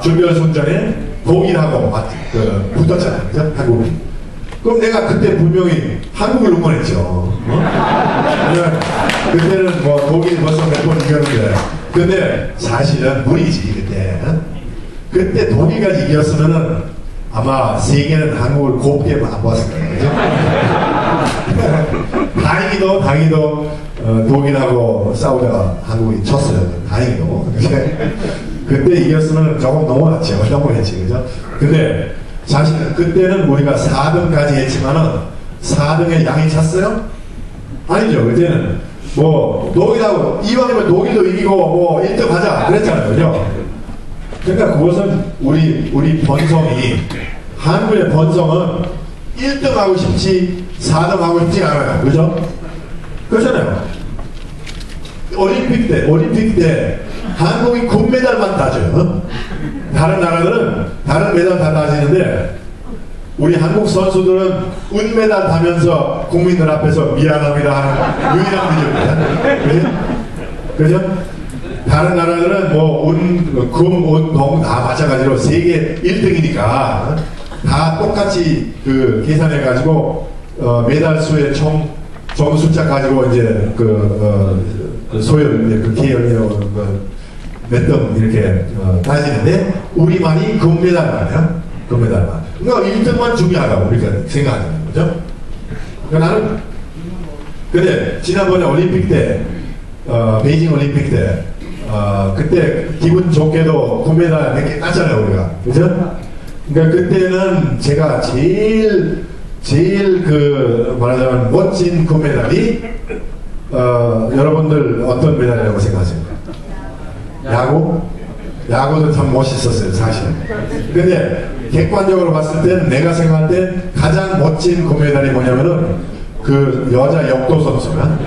준결승전에 독일하고 붙었잖아요. 그죠? 한국이. 그럼 내가 그때 분명히 한국을 응원했죠. 그때는 뭐 독일이 벌써 몇 번 이겼는데. 근데 사실은 무리지, 그때. 그때 독일가 이겼으면은 아마 세계는 한국을 곱게 안 봤을 거예요. 다행히도 독일하고 싸우다가 한국이 쳤어요. 다행히도. 그때 이겼으면 조금 넘어갔지, 그죠? 근데 사실 그때는 우리가 4등까지 했지만은 4등에 양이 찼어요? 아니죠. 그때는 뭐 독일하고 이왕이면 독일도 이기고 뭐 1등 하자 그랬잖아요, 그죠? 그러니까 그것은 우리 번성이 한국의 번성은 1등 하고 싶지 4등 하고 싶지 않아요. 그죠? 그렇잖아요. 올림픽 때 한국이 금메달만 따져요. 다른 나라들은 다른 메달 다 따지는데 우리 한국 선수들은 은메달 따면서 국민들 앞에서 미안합니다 하는 유일한 민족이에요. 그죠? 다른 나라들은 뭐 금, 동 다 마찬가지로 세계 1등이니까 다 똑같이 계산해가지고 메달 수의 총 숫자 가지고 이제 소열 계열 몇 등 이렇게 따지는데 우리만이 금메달만이야. 금메달만. 그러니까 1등만 중요하다고 우리가 생각하는 거죠. 그러니까 나는 근데 지난번에 올림픽 때 베이징 올림픽 때 그때 기분 좋게도 금메달 몇 개 땄잖아요 우리가. 그죠? 그러니까 그때는 제가 제일 말하자면 멋진 금메달이 여러분들 어떤 메달이라고 생각하세요? 야구도 참 멋있었어요 사실. 근데 객관적으로 봤을 땐 내가 생각할 때 가장 멋진 금메달이 뭐냐면은 그 여자 역도 선수가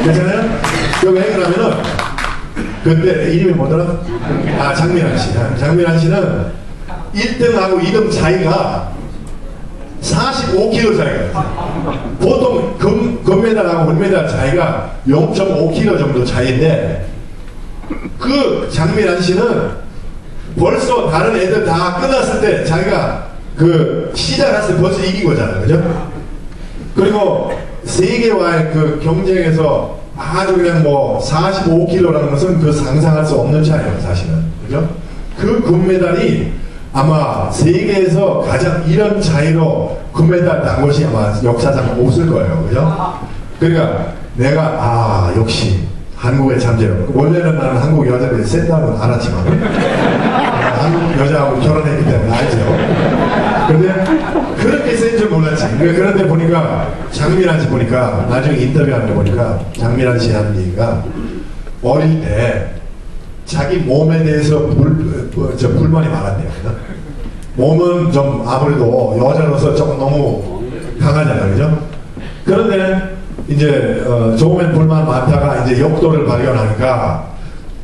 괜찮아요? 그거 왜 그러면은 그때 이름이 뭐더라? 장미란 씨. 장미란 씨는 1등하고 2등 차이가 45kg 차이가. 보통 금메달하고 은메달 차이가 0.5kg 정도 차이인데 그 장미란 씨는 벌써 다른 애들 다 끝났을 때 자기가 시작했을 때 벌써 이긴 거잖아요. 그죠? 그리고 세계와의 경쟁에서 아주 그냥 뭐 45kg라는 것은 상상할 수 없는 차이예요, 사실은. 그죠? 그 금메달이 아마 세계에서 가장 이런 차이로 금메달 딴 것이 아마 역사상 없을 거예요. 그죠? 그러니까 내가 역시 한국의 잠재력. 원래는 나는 한국 여자들이 센다는 알았지만 한국 여자하고 결혼했기 때문에 알죠. 근데 그렇게 센 줄 몰랐지. 그런데 보니까 장미란 씨 보니까 나중에 인터뷰하는 거 보니까 장미란 씨 하는 얘기가 어릴 때 자기 몸에 대해서 불만이 많았대요. 몸은 좀 아무래도 여자로서 조금 너무 강하잖아요. 그죠? 그런데 이제 조금은 불만 많다가 이제 역도를 발견하니까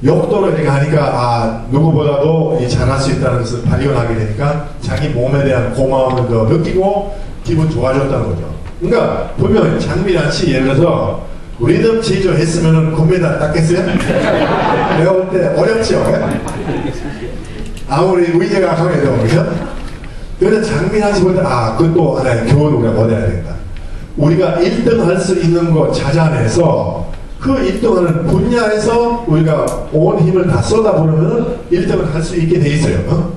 역도를 이렇게 하니까 누구보다도 잘할 수 있다는 것을 발견하게 되니까 자기 몸에 대한 고마움을 더 느끼고 기분 좋아졌다는 거죠. 그러니까 분명히 장미란 씨 예를 들어서 리듬 체조 했으면은 금메달 땄겠어요? 내가 볼 때 어렵죠. 아무리 의지가 강해도 그죠? 그런데 장미란 씨 볼 때 그것도 하나의 교훈을 우리가 얻어야 되겠다. 우리가 1등 할 수 있는 거 찾아내서 그 1등하는 분야에서 우리가 온 힘을 다 쏟아부으면 1등을 할 수 있게 돼 있어요.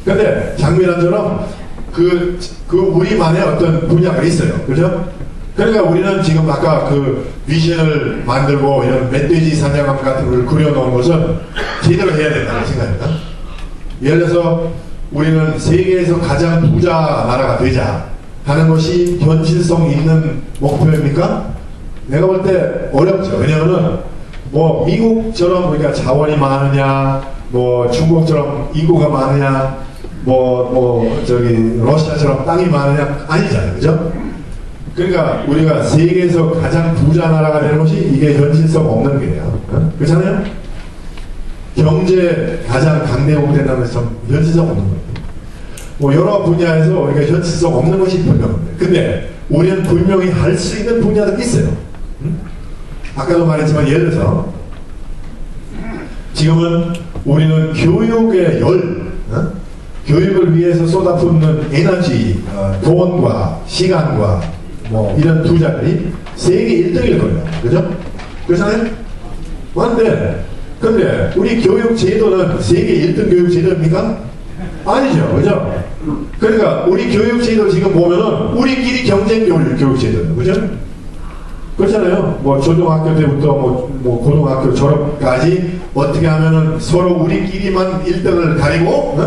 근데 장미란처럼 우리만의 어떤 분야가 있어요. 그죠? 그러니까 우리는 지금 아까 미션을 만들고 이런 멧돼지 사냥감 같은 걸 그려놓은 것은 제대로 해야 된다고 생각합니다. 예를 들어서 우리는 세계에서 가장 부자 나라가 되자 하는 것이 현실성 있는 목표입니까? 내가 볼 때 어렵죠. 왜냐면은 뭐 미국처럼 우리가 자원이 많으냐, 뭐 중국처럼 인구가 많으냐, 러시아처럼 땅이 많으냐 아니잖아요. 그죠? 그러니까 우리가 세계에서 가장 부자 나라가 되는 것이 이게 현실성 없는 게요. 그렇잖아요? 경제 가장 강대국 된다는 것이 좀 현실성 없는 거예요. 뭐 여러 분야에서 우리가 현실성 없는 것이 분명합니다. 근데 우리는 분명히 할 수 있는 분야도 있어요. 아까도 말했지만 예를 들어서 지금은 우리는 교육의 교육을 위해서 쏟아붓는 에너지, 돈과 시간과 뭐 이런 투자들이 세계 1등일 거예요. 그죠? 그렇잖아요? 근데 우리 교육 제도는 세계 1등 교육 제도입니까? 아니죠. 그죠? 그러니까 우리 교육 제도 지금 보면은 우리끼리 경쟁 교육 제도예요. 그죠? 그렇잖아요. 뭐 초등학교 때부터 뭐 고등학교 졸업까지 어떻게 하면은 서로 우리끼리만 1등을 가리고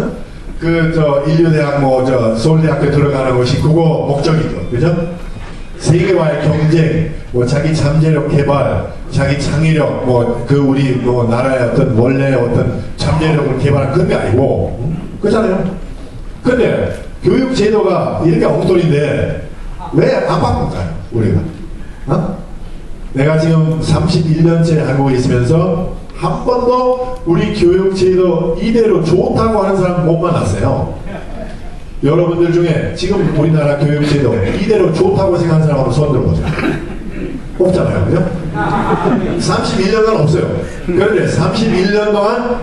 인류대학 서울대학교 들어가는 것이 그거 목적이죠. 그죠? 세계와의 경쟁, 자기 잠재력 개발, 자기 창의력, 우리 나라의 어떤 원래의 어떤 잠재력을 개발한 그런 게 아니고, 그렇잖아요. 근데 교육 제도가 이렇게 엉터리인데 왜 안 바꿀까요? 우리가? 내가 지금 31년째 한국에 있으면서 한 번도 우리 교육 제도 이대로 좋다고 하는 사람 못 만났어요. 여러분들 중에 지금 우리나라 교육제도 이대로 좋다고 생각하는 사람 한번 손 들어보세요. 없잖아요. 그죠? 31년간 없어요. 그런데 31년 동안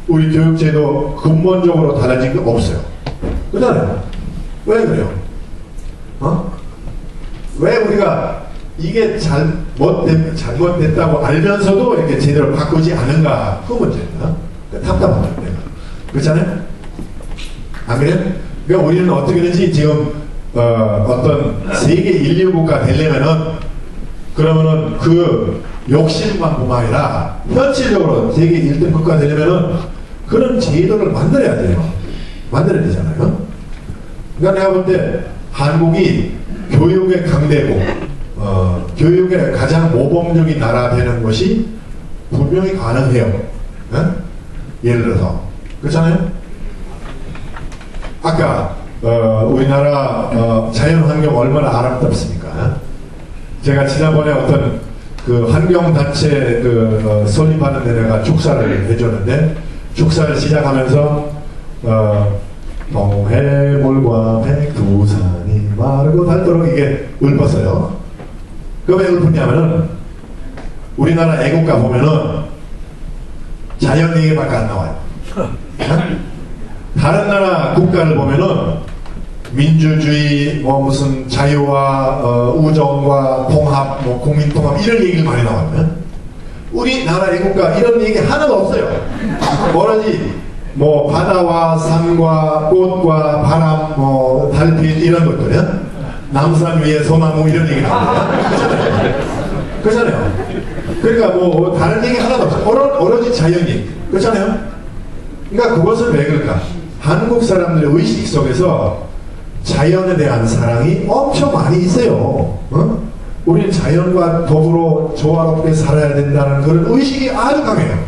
우리 교육제도 근본적으로 달라진 게 없어요. 그렇잖아요. 왜 그래요? 왜 우리가 이게 잘못됐다고 알면서도 이렇게 제대로 바꾸지 않은가? 그 문제입니다. 답답합니다. 그렇잖아요? 안 그래요? 그러니까 우리는 어떻게든지 지금 어떤 세계 인류국가 되려면은 그러면은 그 욕심만뿐만 아니라 현실적으로 세계 1등 국가 되려면은 그런 제도를 만들어야 돼요. 만들어야 되잖아요. 그러니까 내가 볼 때 한국이 교육의 강대국, 교육의 가장 모범적인 나라 되는 것이 분명히 가능해요. 예를 들어서 그렇잖아요. 아까 우리나라 자연환경 얼마나 아름답습니까? 제가 지난번에 어떤 그 환경단체 설립하는 데 내가 축사를 해줬는데 축사를 시작하면서 동해물과 백두산이 마르고 닳도록 이게 읊었어요. 그 왜 읊었냐면은 우리나라 애국가 보면은 자연 얘기밖에 안 나와요. 다른 나라 국가를 보면은 민주주의, 무슨 자유와 우정과 통합, 국민통합 이런 얘기를 많이 나와요. 우리나라 애국가 이런 얘기 하나도 없어요. 뭐라지 바다와 산과 꽃과 바람, 달빛 이런 것들이요. 남산 위에 소나무 이런 얘기 나옵니다. 그렇잖아요. 그러니까 다른 얘기 하나도 없어요. 오로지 자연 얘기. 그렇잖아요. 그러니까 그것은 왜 그럴까? 한국 사람들의 의식 속에서 자연에 대한 사랑이 엄청 많이 있어요. 우리는 자연과 더불어 조화롭게 살아야 된다는 그런 의식이 아주 강해요.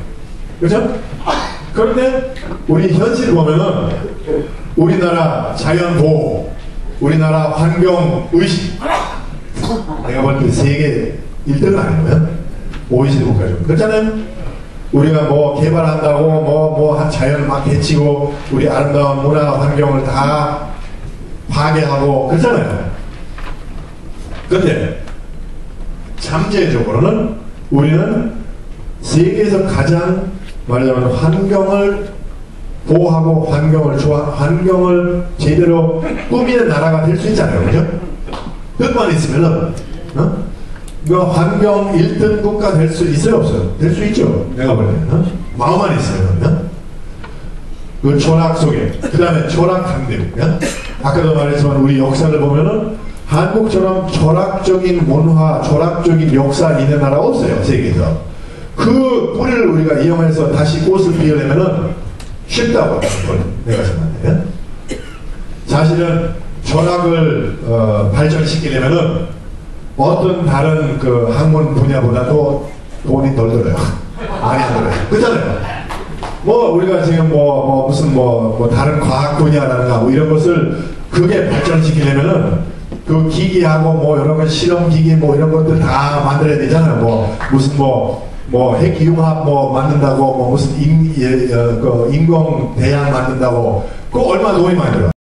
그렇죠? 그런데 우리 현실을 보면은 우리나라 자연 보호, 우리나라 환경 의식, 내가 볼 때 세계 1등은 아니고요. OECD 국가 중. 그렇잖아요? 우리가 개발한다고 한 자연을 막 해치고 우리 아름다운 문화 환경을 다 파괴하고 그렇잖아요. 그런데 잠재적으로는 우리는 세계에서 가장 말하자면 환경을 보호하고 환경을 제대로 꾸미는 나라가 될 수 있잖아요. 그죠? 그것만 있으면은 그 환경 1등 국가 될 수 있어요? 없어요? 될 수 있죠. 내가 볼 때는 마음만 있어요. 그 초락 속에 그 다음에 초락 강대국. 아까도 말했지만 우리 역사를 보면은 한국처럼 철학적인 문화, 철학적인 역사 있는 나라 없어요. 세계에서. 그 뿌리를 우리가 이용해서 다시 꽃을 피우려면은 쉽다고 내가 생각해요. 사실은 철학을 발전시키려면은 어떤 다른 그 학문 분야보다도 돈이 덜 들어요. 많이 안 들어요. 그렇잖아요. 우리가 지금 무슨 다른 과학 분야라든가 이런 것을 그게 발전시키려면은 그 기기하고 여러 가지 실험 기기 이런 것들 다 만들어야 되잖아요. 무슨 핵융합 만든다고 무슨 인공 대양 만든다고 그거 얼마 돈이 많이 들어.